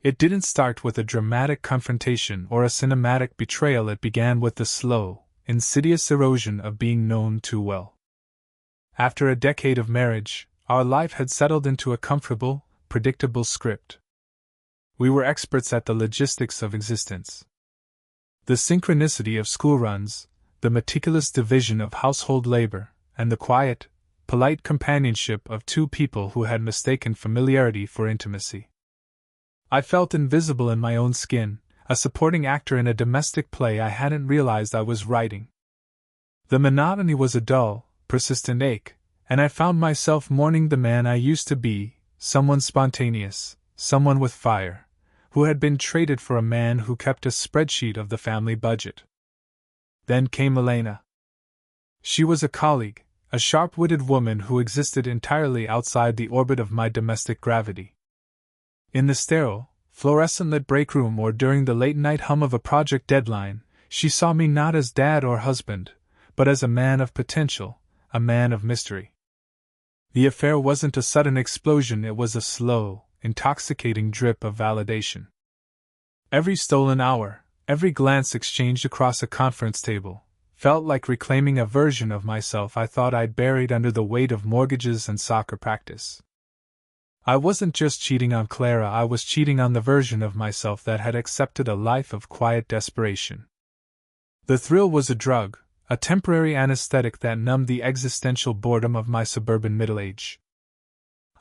It didn't start with a dramatic confrontation or a cinematic betrayal, it began with the slow, insidious erosion of being known too well. After a decade of marriage, our life had settled into a comfortable, predictable script. We were experts at the logistics of existence. The synchronicity of school runs, the meticulous division of household labor, and the quiet, polite companionship of two people who had mistaken familiarity for intimacy. I felt invisible in my own skin, a supporting actor in a domestic play I hadn't realized I was writing. The monotony was a dull, persistent ache, and I found myself mourning the man I used to be, someone spontaneous, someone with fire, who had been traded for a man who kept a spreadsheet of the family budget. Then came Elena. She was a colleague, a sharp-witted woman who existed entirely outside the orbit of my domestic gravity. In the sterile, fluorescent-lit break room or during the late-night hum of a project deadline, she saw me not as dad or husband, but as a man of potential, a man of mystery. The affair wasn't a sudden explosion, it was a slow, intoxicating drip of validation. Every stolen hour, every glance exchanged across a conference table, felt like reclaiming a version of myself I thought I'd buried under the weight of mortgages and soccer practice. I wasn't just cheating on Clara, I was cheating on the version of myself that had accepted a life of quiet desperation. The thrill was a drug, a temporary anesthetic that numbed the existential boredom of my suburban middle age.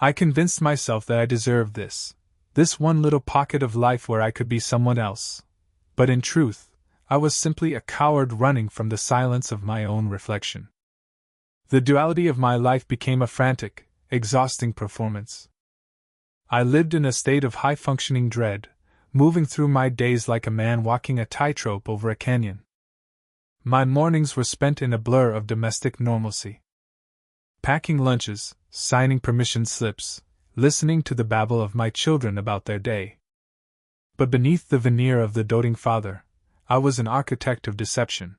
I convinced myself that I deserved this one little pocket of life where I could be someone else. But in truth, I was simply a coward running from the silence of my own reflection. The duality of my life became a frantic, exhausting performance. I lived in a state of high-functioning dread, moving through my days like a man walking a tightrope over a canyon. My mornings were spent in a blur of domestic normalcy. Packing lunches, signing permission slips, listening to the babble of my children about their day. But beneath the veneer of the doting father, I was an architect of deception.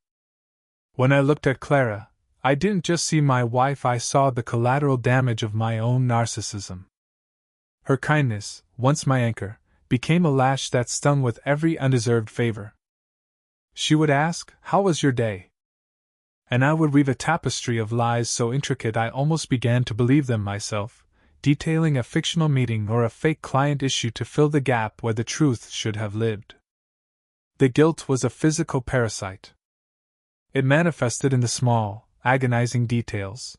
When I looked at Clara, I didn't just see my wife, I saw the collateral damage of my own narcissism. Her kindness, once my anchor, became a lash that stung with every undeserved favor. She would ask, "How was your day?" And I would weave a tapestry of lies so intricate I almost began to believe them myself, detailing a fictional meeting or a fake client issue to fill the gap where the truth should have lived. The guilt was a physical parasite. It manifested in the small, agonizing details.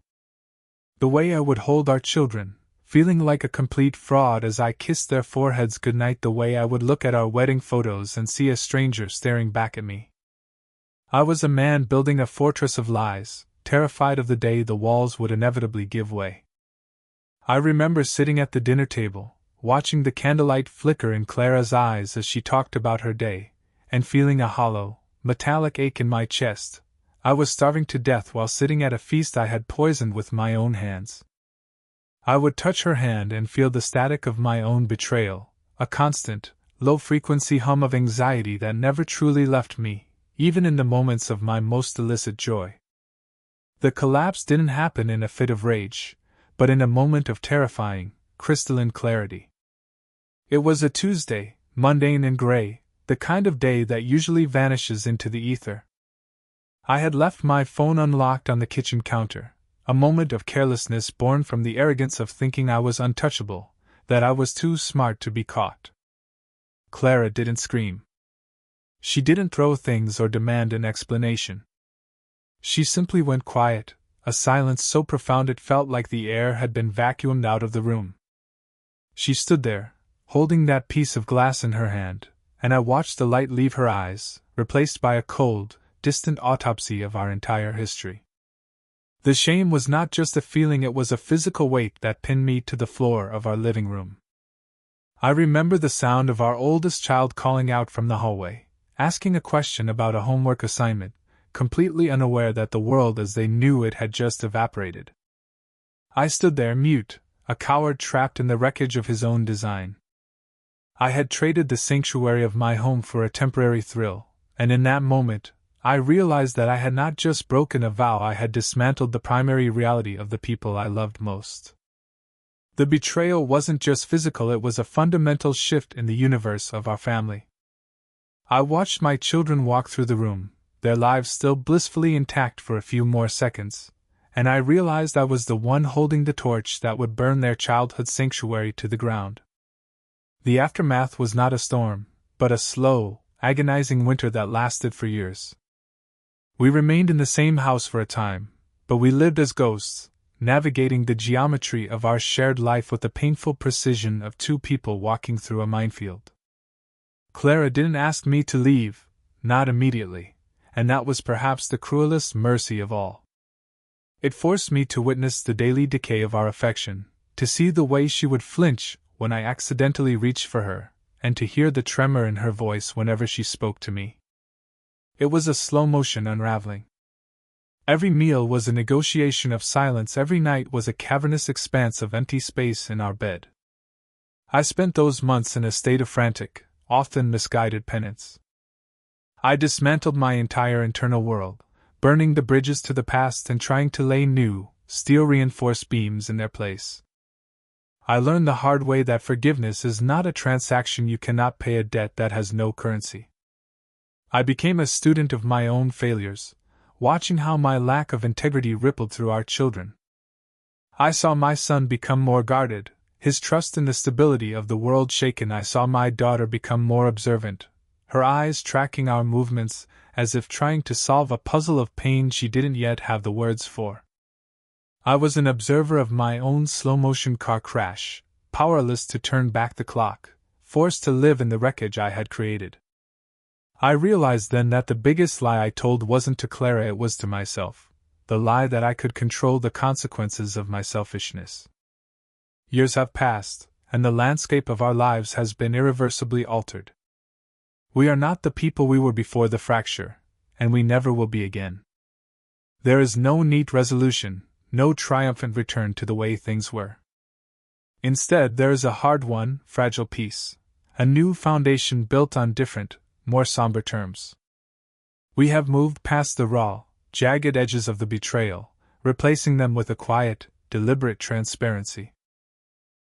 The way I would hold our children, feeling like a complete fraud as I kissed their foreheads goodnight, the way I would look at our wedding photos and see a stranger staring back at me. I was a man building a fortress of lies, terrified of the day the walls would inevitably give way. I remember sitting at the dinner table, watching the candlelight flicker in Clara's eyes as she talked about her day, and feeling a hollow, metallic ache in my chest. I was starving to death while sitting at a feast I had poisoned with my own hands. I would touch her hand and feel the static of my own betrayal, a constant, low-frequency hum of anxiety that never truly left me, even in the moments of my most illicit joy. The collapse didn't happen in a fit of rage, but in a moment of terrifying, crystalline clarity. It was a Tuesday, mundane and gray, the kind of day that usually vanishes into the ether. I had left my phone unlocked on the kitchen counter, a moment of carelessness born from the arrogance of thinking I was untouchable, that I was too smart to be caught. Clara didn't scream. She didn't throw things or demand an explanation. She simply went quiet, a silence so profound it felt like the air had been vacuumed out of the room. She stood there, holding that piece of glass in her hand, and I watched the light leave her eyes, replaced by a cold, distant autopsy of our entire history. The shame was not just a feeling, it was a physical weight that pinned me to the floor of our living room. I remember the sound of our oldest child calling out from the hallway, asking a question about a homework assignment, completely unaware that the world as they knew it had just evaporated. I stood there mute, a coward trapped in the wreckage of his own design. I had traded the sanctuary of my home for a temporary thrill, and in that moment, I realized that I had not just broken a vow, I had dismantled the primary reality of the people I loved most. The betrayal wasn't just physical, it was a fundamental shift in the universe of our family. I watched my children walk through the room, their lives still blissfully intact for a few more seconds, and I realized I was the one holding the torch that would burn their childhood sanctuary to the ground. The aftermath was not a storm, but a slow, agonizing winter that lasted for years. We remained in the same house for a time, but we lived as ghosts, navigating the geometry of our shared life with the painful precision of two people walking through a minefield. Clara didn't ask me to leave, not immediately, and that was perhaps the cruelest mercy of all. It forced me to witness the daily decay of our affection, to see the way she would flinch when I accidentally reached for her, and to hear the tremor in her voice whenever she spoke to me. It was a slow-motion unraveling. Every meal was a negotiation of silence, every night was a cavernous expanse of empty space in our bed. I spent those months in a state of frantic, often misguided penance. I dismantled my entire internal world, burning the bridges to the past and trying to lay new, steel-reinforced beams in their place. I learned the hard way that forgiveness is not a transaction. You cannot pay a debt that has no currency. I became a student of my own failures, watching how my lack of integrity rippled through our children. I saw my son become more guarded, his trust in the stability of the world shaken. I saw my daughter become more observant, her eyes tracking our movements as if trying to solve a puzzle of pain she didn't yet have the words for. I was an observer of my own slow-motion car crash, powerless to turn back the clock, forced to live in the wreckage I had created. I realized then that the biggest lie I told wasn't to Clara, it was to myself, the lie that I could control the consequences of my selfishness. Years have passed, and the landscape of our lives has been irreversibly altered. We are not the people we were before the fracture, and we never will be again. There is no neat resolution, no triumphant return to the way things were. Instead, there is a hard-won, fragile peace, a new foundation built on different, more somber terms. We have moved past the raw, jagged edges of the betrayal, replacing them with a quiet, deliberate transparency.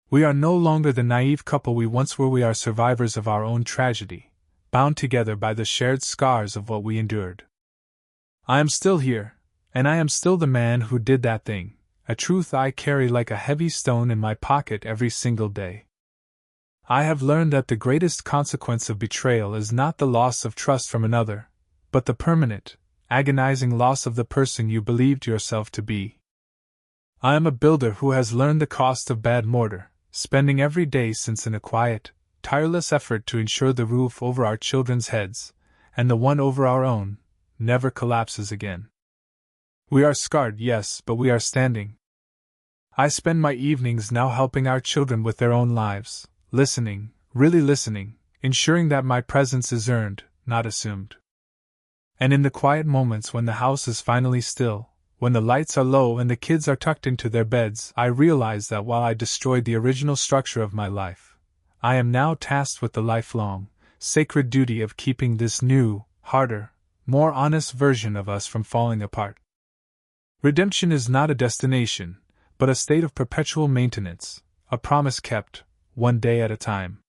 We are no longer the naive couple we once were. We are survivors of our own tragedy, bound together by the shared scars of what we endured. I am still here, and I am still the man who did that thing, a truth I carry like a heavy stone in my pocket every single day. I have learned that the greatest consequence of betrayal is not the loss of trust from another, but the permanent, agonizing loss of the person you believed yourself to be. I am a builder who has learned the cost of bad mortar, spending every day since in a quiet, tireless effort to ensure the roof over our children's heads, and the one over our own, never collapses again. We are scarred, yes, but we are standing. I spend my evenings now helping our children with their own lives, listening, really listening, ensuring that my presence is earned, not assumed. And in the quiet moments when the house is finally still, when the lights are low and the kids are tucked into their beds, I realize that while I destroyed the original structure of my life, I am now tasked with the lifelong, sacred duty of keeping this new, harder, more honest version of us from falling apart. Redemption is not a destination, but a state of perpetual maintenance, a promise kept, one day at a time.